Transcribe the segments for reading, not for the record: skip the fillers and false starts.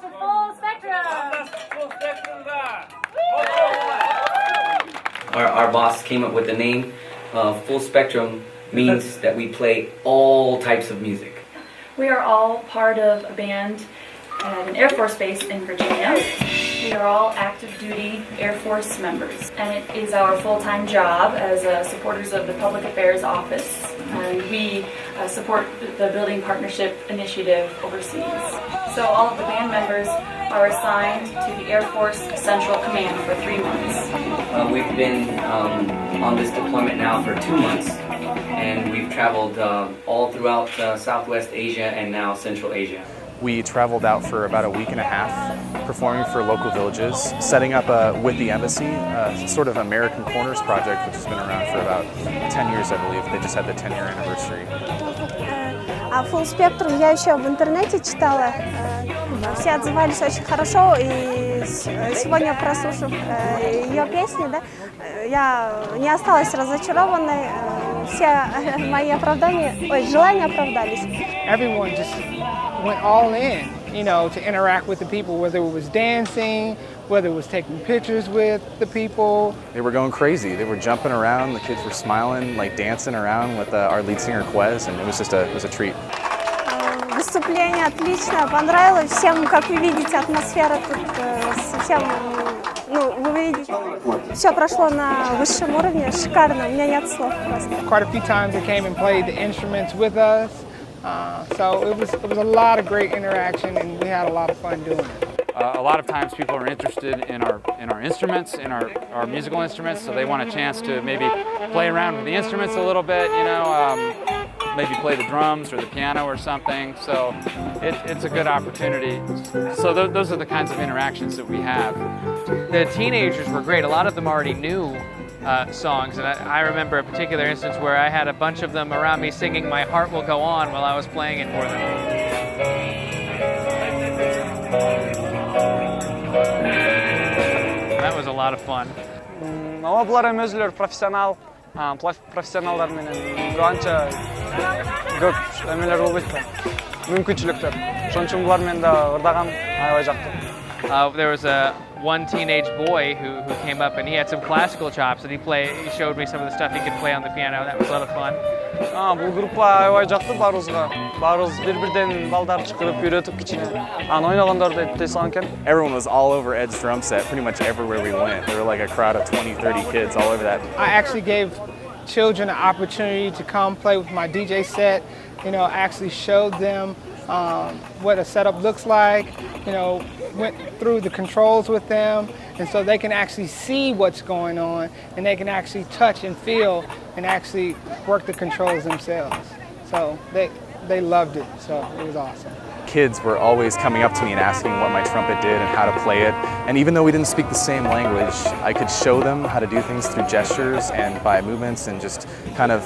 to Full Spectrum. Our boss came up with the name. Full Spectrum means that we play all types of music. We are all part of a band at an Air Force base in Virginia. We are all active duty Air Force members, and it is our full-time job as supporters of the Public Affairs Office, and we support the Building Partnership Initiative overseas. So all of the band members are assigned to the Air Force Central Command for 3 months. We've been on this deployment now for 2 months, and we've traveled all throughout Southwest Asia and now Central Asia. We traveled out for about a week and a half, performing for local villages, setting up with the embassy, sort of American Corners project, which has been around for about 10 years, I believe. They just had the 10-year anniversary. А Full Spectrum я еще в интернете читала. Все отзывались очень хорошо, и сегодня, прослушав ее песни, да, я не осталась разочарованной. Все мои желания оправдались. Everyone just went all in, you know, to interact with the people, whether it was dancing, whether it was taking pictures with the people. They were going crazy. They were jumping around. The kids were smiling, like dancing around with our lead singer Quez, and it was a treat. Выступление отлично, понравилось всем, как вы видите, атмосфера тут совсем, ну, вы видите, все прошло на высшем уровне, шикарно, у меня нет слов просто. Quite a few times they came and played the instruments with us, so it was a lot of great interaction, and we had a lot of fun doing it. A lot of times people are interested in our instruments, in our musical instruments, so they want a chance to maybe play around with the instruments a little bit, you know, maybe play the drums or the piano or something. So it's a good opportunity. So those are the kinds of interactions that we have. The teenagers were great. A lot of them already knew songs, and I remember a particular instance where I had a bunch of them around me singing "My Heart Will Go On" while I was playing it for them. That was a lot of fun. Ama булар эми өзүлөрү профессионалдар менен канча көп эмелер болбойт да, мүмкүнчүлүктөр. Ошон үчүн булар менен да ырдаган аябай жактым. There was one teenage boy who came up and he had some classical chops, and he showed me some of the stuff he could play on the piano. That was a lot of fun. Бул группа аябай жакты баарыбызга. Баарыбыз бир-бирден балдарды чакырып үйрөтүп кичине аны ойногондорду эптей салган экен. Everyone was all over Ed's drum set pretty much everywhere we went. There were like a crowd of 20, 30 kids all over that. I actually gave children an opportunity to come play with my DJ set. You know, actually showed them what a setup looks like. You know, went through the controls with them, and so they can actually see what's going on, and they can actually touch and feel and actually work the controls themselves. So they loved it, so it was awesome. Kids were always coming up to me and asking what my trumpet did and how to play it. And even though we didn't speak the same language, I could show them how to do things through gestures and by movements, and just kind of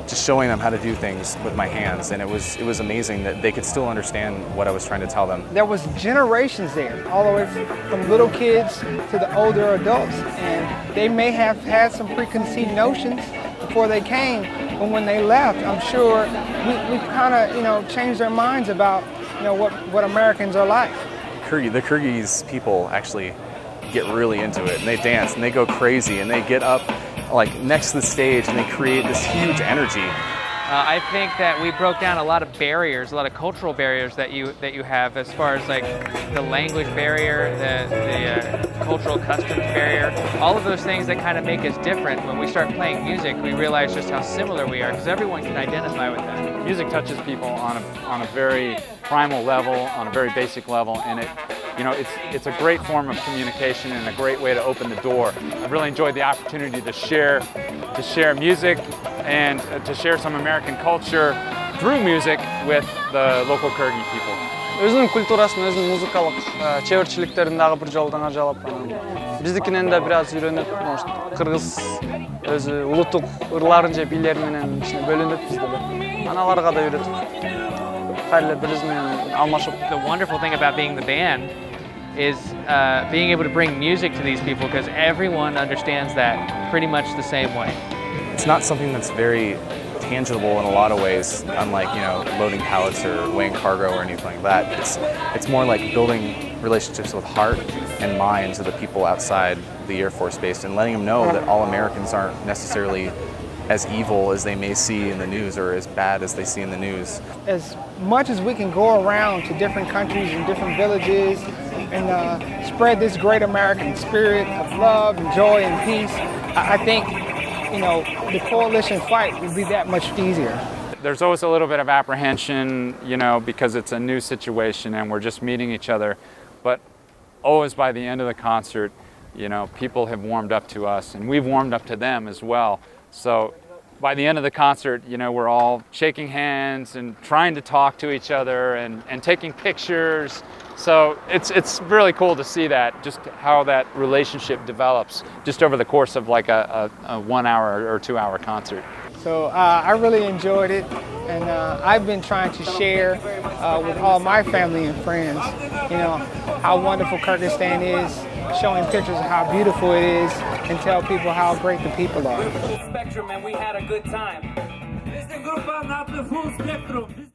just showing them how to do things with my hands. And it was amazing that they could still understand what I was trying to tell them. There was generations there, all the way from little kids to the older adults, and they may have had some preconceived notions before they came, but when they left, I'm sure we kind of, you know, changed their minds about, you know, what Americans are like. The Kyrgyz people actually get really into it, and they dance and they go crazy, and they get up like next to the stage and they create this huge energy. I think that we broke down a lot of barriers, a lot of cultural barriers that you have, as far as like the language barrier, the cultural customs barrier, all of those things that kind of make us different. When we start playing music, we realize just how similar we are, because everyone can identify with that. Music touches people on a very primal level, on a very basic level, and it's a great form of communication and a great way to open the door. I've really enjoyed the opportunity to share music and to share some American culture through music with the local Kyrgyz people. Өзүнүн культурасын, өзүнүн музыкалык чеберчиликтерин дагы бир жолу таңажалап, биздикинен да бир аз үйрөнүп, может, кыргыз өзү улуттук ырларын же бийлери менен ичине бөлүнүп бизде да. Аналарга да үйрөтүп, кайрылып биз менен алмашып. The wonderful thing about being the band is being able to bring music to these people, because everyone understands that pretty much the same way. It's not something that's very tangible in a lot of ways, unlike, you know, loading pallets or weighing cargo or anything like that. It's more like building relationships with heart and minds of the people outside the Air Force Base and letting them know that all Americans aren't necessarily as evil as they may see in the news or as bad as they see in the news. As much as we can go around to different countries and different villages and spread this great American spirit of love and joy and peace, I think, you know, the coalition fight will be that much easier. There's always a little bit of apprehension, you know, because it's a new situation and we're just meeting each other. But always by the end of the concert, you know, people have warmed up to us and we've warmed up to them as well. So by the end of the concert, you know, we're all shaking hands and trying to talk to each other and taking pictures. So it's really cool to see that, just how that relationship develops just over the course of like a 1 hour or 2 hour concert. So I really enjoyed it, and I've been trying to share with all my family and friends, you know, how wonderful Kyrgyzstan is, showing pictures of how beautiful it is, and tell people how great the people are. Full spectrum, and we had a good time. This is the group of Full Spectrum.